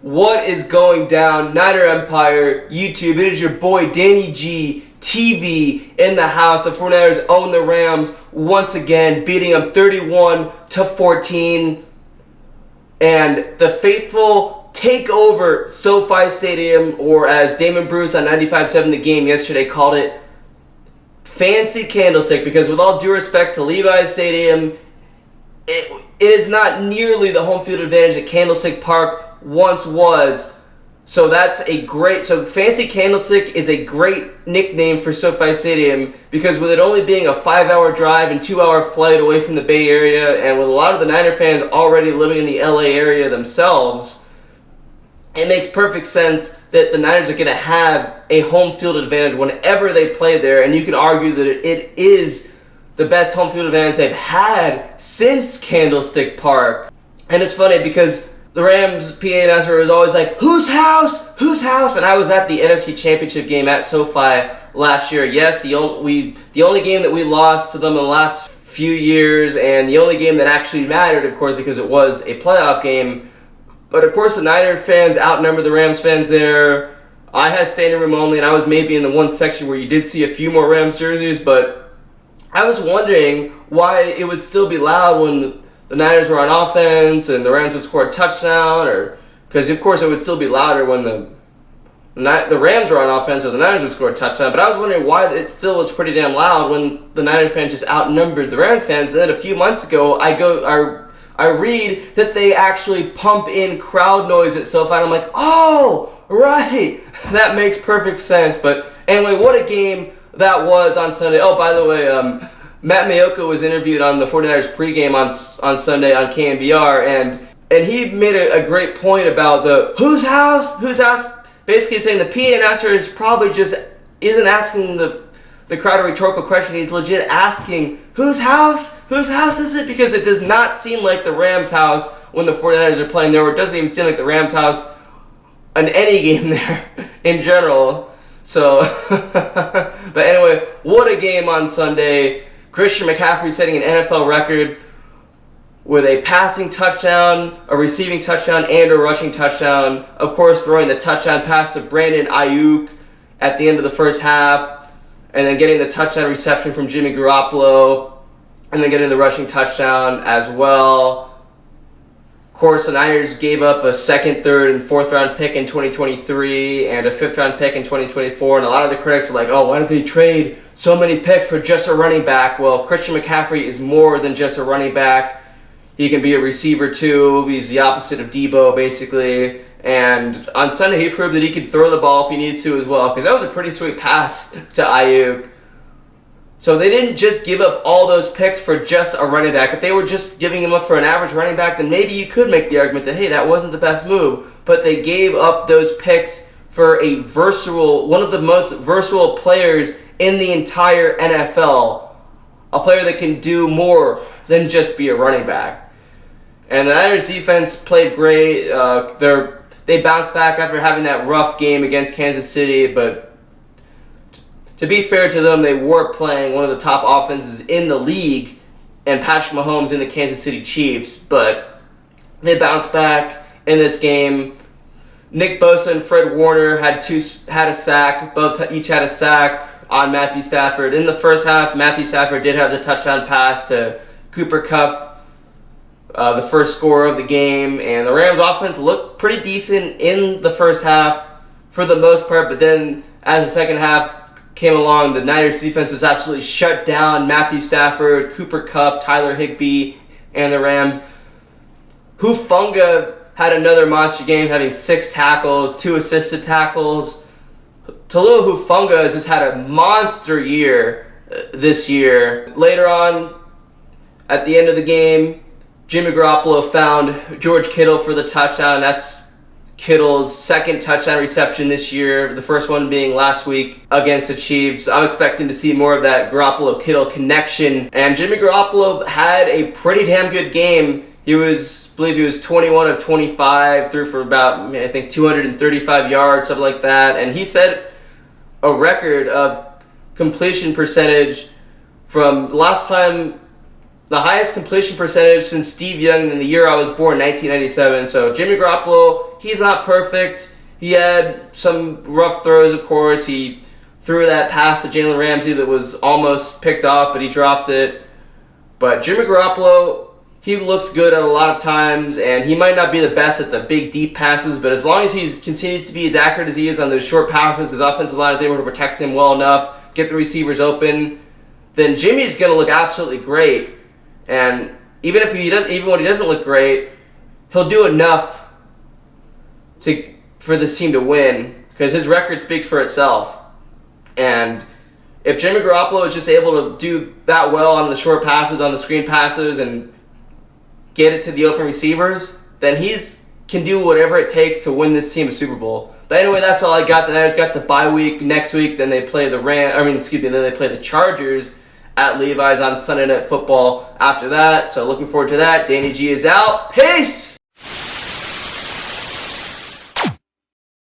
What is going down, Niner Empire, YouTube? It is your boy Danny G, TV in the house. The 49ers own the Rams once again, beating them 31-14. And the faithful take over SoFi Stadium, or as Damon Bruce on 95.7 The Game yesterday called it, Fancy Candlestick, because with all due respect to Levi's Stadium, it is not nearly the home field advantage that Candlestick Park once was. So Fancy Candlestick is a great nickname for SoFi Stadium, because with it only being a 5-hour drive and 2-hour flight away from the Bay Area, and with a lot of the Niner fans already living in the LA area themselves, it makes perfect sense that the Niners are going to have a home field advantage whenever they play there, and you can argue that it is the best home field advantage they've had since Candlestick Park. And it's funny because the Rams PA announcer was always like, "Whose house? Whose house?" And I was at the NFC Championship game at SoFi last year. Yes, the only game that we lost to them in the last few years, and the only game that actually mattered, of course, because it was a playoff game. But of course, the Niner fans outnumbered the Rams fans there. I had standing room only, and I was maybe in the one section where you did see a few more Rams jerseys, but I was wondering why it would still be loud when the Niners were on offense and the Rams would score a touchdown, or because of course it would still be louder when the Rams were on offense or the Niners would score a touchdown. But I was wondering why it still was pretty damn loud when the Niners fans just outnumbered the Rams fans. And then a few months ago, I read that they actually pump in crowd noise at SoFi, and I'm like, oh, right, that makes perfect sense. But anyway, what a game that was on Sunday. Oh, by the way, Matt Mayoka was interviewed on the 49ers pregame on Sunday on KNBR, and he made a great point about the whose house, basically saying the PA announcer is probably just isn't asking the crowd a rhetorical question. He's legit asking, whose house is it? Because it does not seem like the Rams' house when the 49ers are playing there, or it doesn't even seem like the Rams' house on any game there in general. So, but anyway, what a game on Sunday. Christian McCaffrey setting an NFL record with a passing touchdown, a receiving touchdown, and a rushing touchdown. Of course, throwing the touchdown pass to Brandon Ayuk at the end of the first half, and then getting the touchdown reception from Jimmy Garoppolo, and then getting the rushing touchdown as well. Of course, the Niners gave up a second, third, and fourth round pick in 2023 and a fifth round pick in 2024. And a lot of the critics are like, oh, why did they trade so many picks for just a running back? Well, Christian McCaffrey is more than just a running back. He can be a receiver too. He's the opposite of Debo, basically. And on Sunday, he proved that he could throw the ball if he needs to as well, because that was a pretty sweet pass to Ayuk. So they didn't just give up all those picks for just a running back. If they were just giving him up for an average running back, then maybe you could make the argument that, hey, that wasn't the best move. But they gave up those picks for one of the most versatile players in the entire NFL. A player that can do more than just be a running back. And the Niners defense played great. They bounced back after having that rough game against Kansas City, but to be fair to them, they were playing one of the top offenses in the league, and Patrick Mahomes in the Kansas City Chiefs, but they bounced back in this game. Nick Bosa and Fred Warner had a sack. Each had a sack on Matthew Stafford. In the first half, Matthew Stafford did have the touchdown pass to Cooper Kupp, the first scorer of the game, and the Rams offense looked pretty decent in the first half for the most part, but then as the second half came along, the Niners defense was absolutely shut down. Matthew Stafford, Cooper Kupp, Tyler Higbee, and the Rams. Hufanga had another monster game, having 6 tackles, 2 assisted tackles. Talua Hufanga has just had a monster year this year. Later on, at the end of the game, Jimmy Garoppolo found George Kittle for the touchdown. That's Kittle's second touchdown reception this year, the first one being last week against the Chiefs. I'm expecting to see more of that Garoppolo-Kittle connection. And Jimmy Garoppolo had a pretty damn good game. I believe he was 21 of 25, threw for about, 235 yards, something like that. And he set a record of completion percentage from last time the highest completion percentage since Steve Young in the year I was born, 1997. So Jimmy Garoppolo, he's not perfect. He had some rough throws, of course. He threw that pass to Jalen Ramsey that was almost picked off, but he dropped it. But Jimmy Garoppolo, he looks good at a lot of times, and he might not be the best at the big, deep passes, but as long as he continues to be as accurate as he is on those short passes, his offensive line is able to protect him well enough, get the receivers open, then Jimmy's going to look absolutely great. And even when he doesn't look great, he'll do enough for this team to win, because his record speaks for itself. And if Jimmy Garoppolo is just able to do that well on the short passes, on the screen passes, and get it to the open receivers, then he's can do whatever it takes to win this team a Super Bowl. But anyway, that's all I got. The Niners got the bye week next week. Then they play the Then they play the Chargers at Levi's on Sunday Night Football after that. So looking forward to that. Danny G is out. Peace!